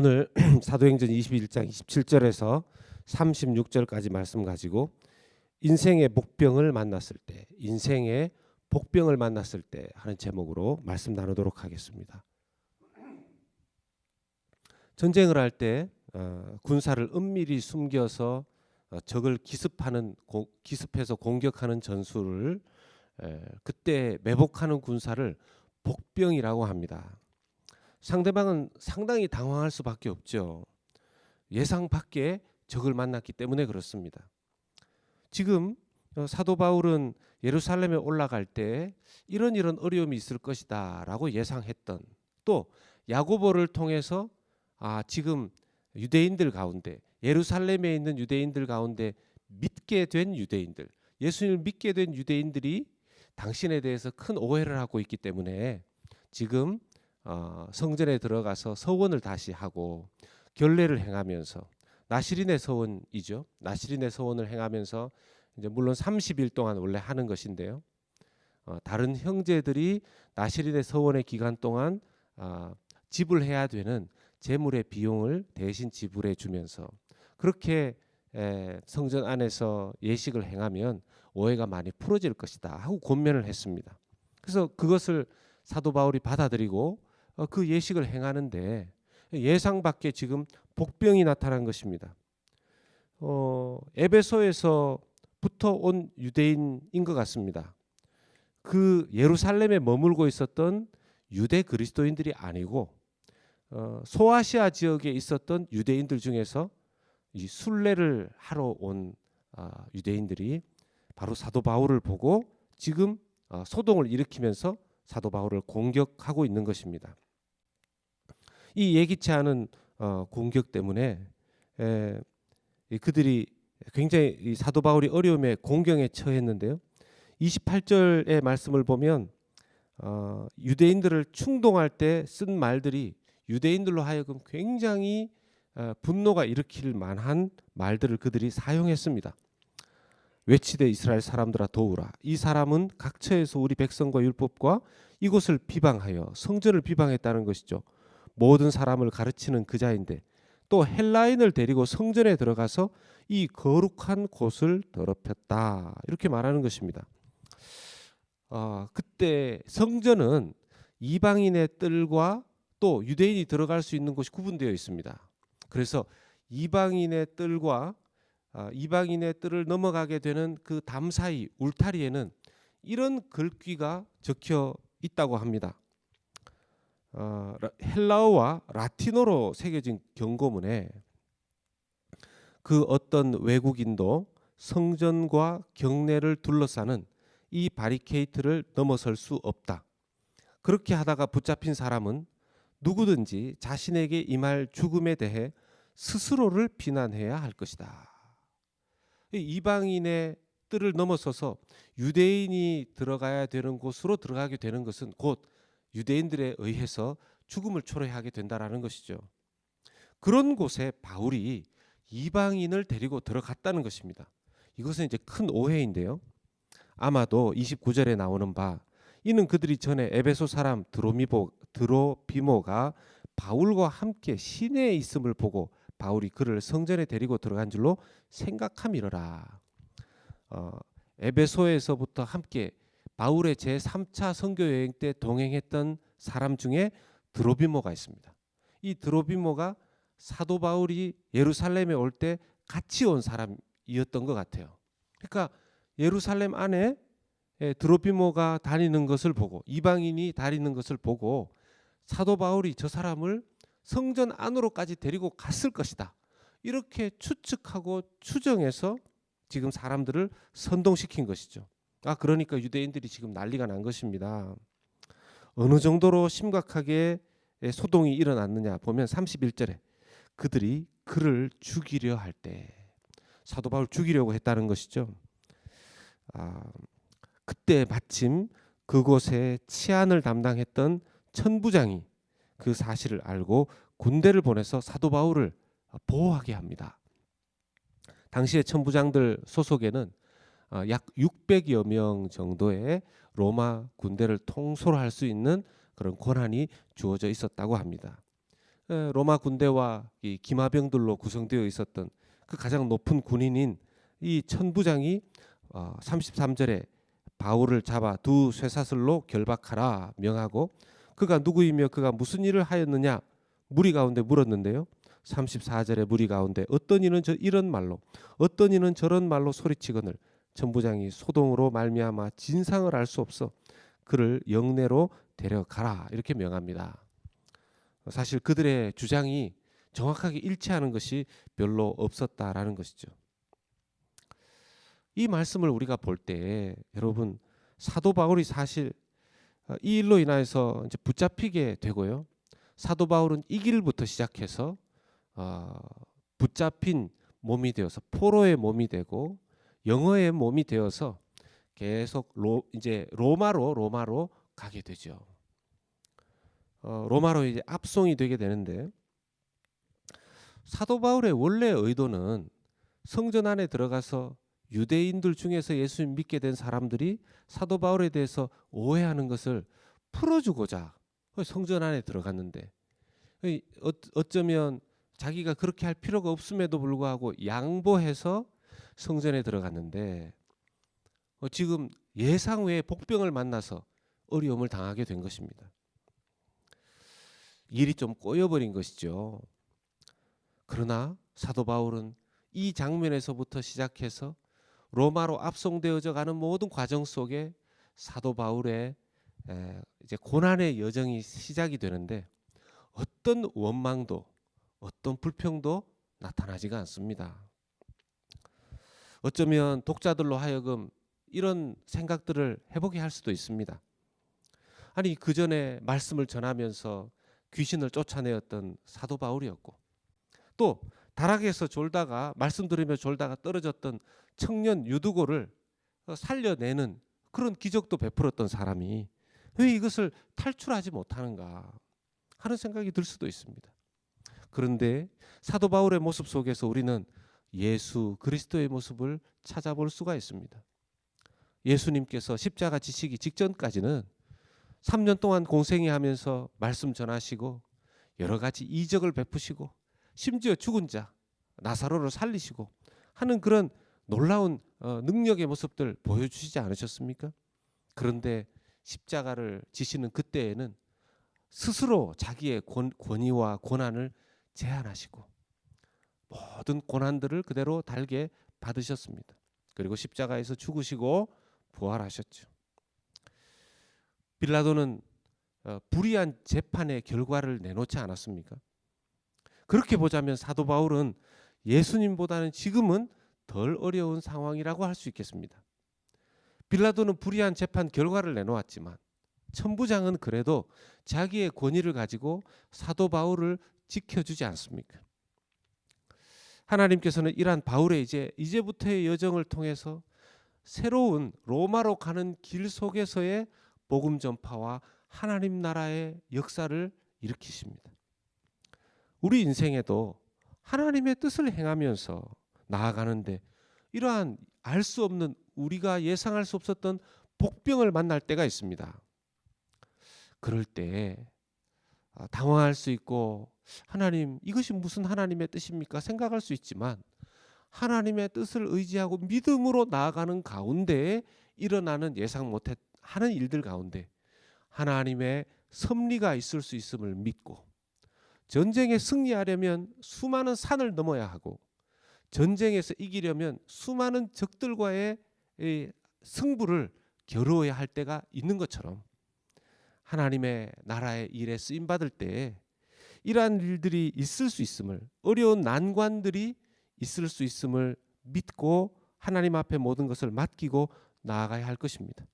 오늘 사도행전 21장 27절에서 36절까지 말씀 가지고 인생의 복병을 만났을 때, 인생의 복병을 만났을 때 하는 제목으로 말씀 나누도록 하겠습니다. 전쟁을 할 때 군사를 은밀히 숨겨서 적을 기습해서 공격하는 전술을 그때 매복하는 군사를 복병이라고 합니다. 상대방은 상당히 당황할 수밖에 없죠. 예상 밖의 적을 만났기 때문에 그렇습니다. 지금 사도 바울은 예루살렘에 올라갈 때 이런 어려움이 있을 것이다 라고 예상했던, 또 야고보를 통해서 지금 유대인들 가운데, 예루살렘에 있는 유대인들 가운데 믿게 된 유대인들, 예수님을 믿게 된 유대인들이 당신에 대해서 큰 오해를 하고 있기 때문에 지금 성전에 들어가서 서원을 다시 하고 결례를 행하면서, 나시린의 서원이죠. 나시린의 서원을 행하면서 이제 물론 30일 동안 원래 하는 것인데요. 다른 형제들이 나시린의 서원의 기간 동안 지불해야 되는 재물의 비용을 대신 지불해 주면서 그렇게 성전 안에서 예식을 행하면 오해가 많이 풀어질 것이다 하고 권면을 했습니다. 그래서 그것을 사도 바울이 받아들이고 그 예식을 행하는데 예상 밖에 지금 복병이 나타난 것입니다. 에베소에서부터 온 유대인인 것 같습니다. 그 예루살렘에 머물고 있었던 유대 그리스도인들이 아니고 소아시아 지역에 있었던 유대인들 중에서 이 순례를 하러 온 유대인들이 바로 사도 바울을 보고 지금 소동을 일으키면서 사도 바울을 공격하고 있는 것입니다. 이 예기치 않은 공격 때문에 그들이 굉장히 이 사도 바울이 어려움에 공경에 처했는데요. 28절의 말씀을 보면 유대인들을 충동할 때 쓴 말들이 유대인들로 하여금 굉장히 분노가 일으킬 만한 말들을 그들이 사용했습니다. 외치되 이스라엘 사람들아 도우라. 이 사람은 각처에서 우리 백성과 율법과 이곳을 비방하여 성전을 비방했다는 것이죠. 모든 사람을 가르치는 그 자인데 또 헬라인을 데리고 성전에 들어가서 이 거룩한 곳을 더럽혔다. 이렇게 말하는 것입니다. 그때 성전은 이방인의 뜰과 또 유대인이 들어갈 수 있는 곳이 구분되어 있습니다. 그래서 이방인의 뜰과 이방인의 뜰을 넘어가게 되는 그 담 사이 울타리에는 이런 글귀가 적혀 있다고 합니다. 헬라어와 라틴어로 새겨진 경고문에 그 어떤 외국인도 성전과 경내를 둘러싸는 이 바리케이트를 넘어설 수 없다. 그렇게 하다가 붙잡힌 사람은 누구든지 자신에게 임할 죽음에 대해 스스로를 비난해야 할 것이다. 이방인의 뜰을 넘어서서 유대인이 들어가야 되는 곳으로 들어가게 되는 것은 곧 유대인들에 의해서 죽음을 초래하게 된다라는 것이죠. 그런 곳에 바울이 이방인을 데리고 들어갔다는 것입니다. 이것은 이제 큰 오해인데요. 아마도 29절에 나오는 바 이는 그들이 전에 에베소 사람 드로비모가 바울과 함께 시내에 있음을 보고 바울이 그를 성전에 데리고 들어간 줄로 생각함이러라. 에베소에서부터 함께 바울의 제3차 선교 여행 때 동행했던 사람 중에 드로비모가 있습니다. 이 드로비모가 사도 바울이 예루살렘에 올 때 같이 온 사람이었던 것 같아요. 그러니까 예루살렘 안에 드로비모가 다니는 것을 보고, 이방인이 다니는 것을 보고 사도 바울이 저 사람을 성전 안으로까지 데리고 갔을 것이다. 이렇게 추측하고 추정해서 지금 사람들을 선동시킨 것이죠. 그러니까 유대인들이 지금 난리가 난 것입니다. 어느 정도로 심각하게 소동이 일어났느냐 보면 31절에 그들이 그를 죽이려 할 때, 사도 바울 죽이려고 했다는 것이죠. 그때 마침 그곳에 치안을 담당했던 천부장이 그 사실을 알고 군대를 보내서 사도 바울을 보호하게 합니다. 당시의 천부장들 소속에는 약 600여 명 정도의 로마 군대를 통솔할 수 있는 그런 권한이 주어져 있었다고 합니다. 로마 군대와 이 기마병들로 구성되어 있었던 그 가장 높은 군인인 이 천부장이 33절에 바울을 잡아 두 쇠사슬로 결박하라 명하고, 그가 누구이며 그가 무슨 일을 하였느냐 무리 가운데 물었는데요. 34절에 무리 가운데 어떤 이는 이런 말로 어떤 이는 저런 말로 소리치거늘 천부장이 소동으로 말미암아 진상을 알 수 없어 그를 영내로 데려가라 이렇게 명합니다. 사실 그들의 주장이 정확하게 일치하는 것이 별로 없었다라는 것이죠. 이 말씀을 우리가 볼 때 여러분, 사도 바울이 사실 이 일로 인하여서 이제 붙잡히게 되고요. 사도 바울은 이 길부터 시작해서 붙잡힌 몸이 되어서 포로의 몸이 되고 영어의 몸이 되어서 계속 이제 로마로 가게 되죠. 로마로 이제 압송이 되게 되는데, 사도 바울의 원래 의도는 성전 안에 들어가서 유대인들 중에서 예수님 믿게 된 사람들이 사도 바울에 대해서 오해하는 것을 풀어주고자 성전 안에 들어갔는데, 어쩌면 자기가 그렇게 할 필요가 없음에도 불구하고 양보해서 성전에 들어갔는데 지금 예상 외의 복병을 만나서 어려움을 당하게 된 것입니다. 일이 좀 꼬여버린 것이죠. 그러나 사도 바울은 이 장면에서부터 시작해서 로마로 압송되어져 가는 모든 과정 속에 사도 바울의 이제 고난의 여정이 시작이 되는데, 어떤 원망도 어떤 불평도 나타나지가 않습니다. 어쩌면 독자들로 하여금 이런 생각들을 해보게 할 수도 있습니다. 아니, 그 전에 말씀을 전하면서 귀신을 쫓아내었던 사도 바울이었고, 또 다락에서 졸다가 말씀 들으며 졸다가 떨어졌던 청년 유두고를 살려내는 그런 기적도 베풀었던 사람이 왜 이것을 탈출하지 못하는가 하는 생각이 들 수도 있습니다. 그런데 사도 바울의 모습 속에서 우리는 예수 그리스도의 모습을 찾아볼 수가 있습니다. 예수님께서 십자가 지시기 직전까지는 3년 동안 공생애 하면서 말씀 전하시고 여러 가지 이적을 베푸시고 심지어 죽은 자 나사로를 살리시고 하는 그런 놀라운 능력의 모습들 보여주시지 않으셨습니까? 그런데 십자가를 지시는 그때에는 스스로 자기의 권위와 고난을 제한하시고 모든 고난들을 그대로 달게 받으셨습니다. 그리고 십자가에서 죽으시고 부활하셨죠. 빌라도는 불의한 재판의 결과를 내놓지 않았습니까? 그렇게 보자면 사도 바울은 예수님보다는 지금은 덜 어려운 상황이라고 할 수 있겠습니다. 빌라도는 불의한 재판 결과를 내놓았지만 천부장은 그래도 자기의 권위를 가지고 사도 바울을 지켜주지 않습니까? 하나님께서는 이러한 바울의 이제부터의 여정을 통해서 새로운 로마로 가는 길 속에서의 복음 전파와 하나님 나라의 역사를 일으키십니다. 우리 인생에도 하나님의 뜻을 행하면서 나아가는데 이러한 알 수 없는, 우리가 예상할 수 없었던 복병을 만날 때가 있습니다. 그럴 때 당황할 수 있고, 하나님, 이것이 무슨 하나님의 뜻입니까? 생각할 수 있지만 하나님의 뜻을 의지하고 믿음으로 나아가는 가운데 일어나는 예상 못하는 일들 가운데 하나님의 섭리가 있을 수 있음을 믿고, 전쟁에 승리하려면 수많은 산을 넘어야 하고 전쟁에서 이기려면 수많은 적들과의 승부를 겨루어야 할 때가 있는 것처럼, 하나님의 나라의 일에 쓰임받을 때 이러한 일들이 있을 수 있음을, 어려운 난관들이 있을 수 있음을 믿고 하나님 앞에 모든 것을 맡기고 나아가야 할 것입니다.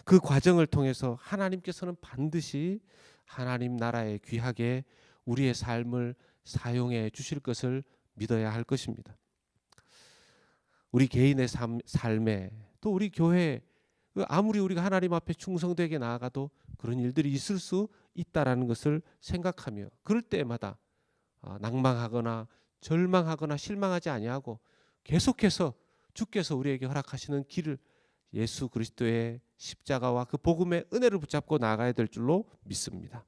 그 과정을 통해서 하나님께서는 반드시 하나님 나라에 귀하게 우리의 삶을 사용해 주실 것을 믿어야 할 것입니다. 우리 개인의 삶에, 또 우리 교회, 아무리 우리가 하나님 앞에 충성되게 나아가도 그런 일들이 있을 수 있다라는 것을 생각하며, 그럴 때마다 낭망하거나 절망하거나 실망하지 아니하고 계속해서 주께서 우리에게 허락하시는 길을, 예수 그리스도의 십자가와 그 복음의 은혜를 붙잡고 나아가야 될 줄로 믿습니다.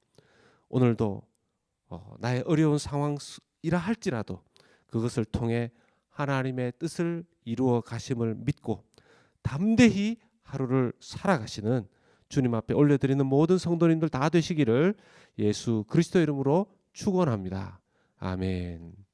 오늘도 나의 어려운 상황이라 할지라도 그것을 통해 하나님의 뜻을 이루어 가심을 믿고 담대히 하루를 살아가시는 주님 앞에 올려드리는 모든 성도님들 다 되시기를 예수 그리스도 이름으로 축원합니다. 아멘.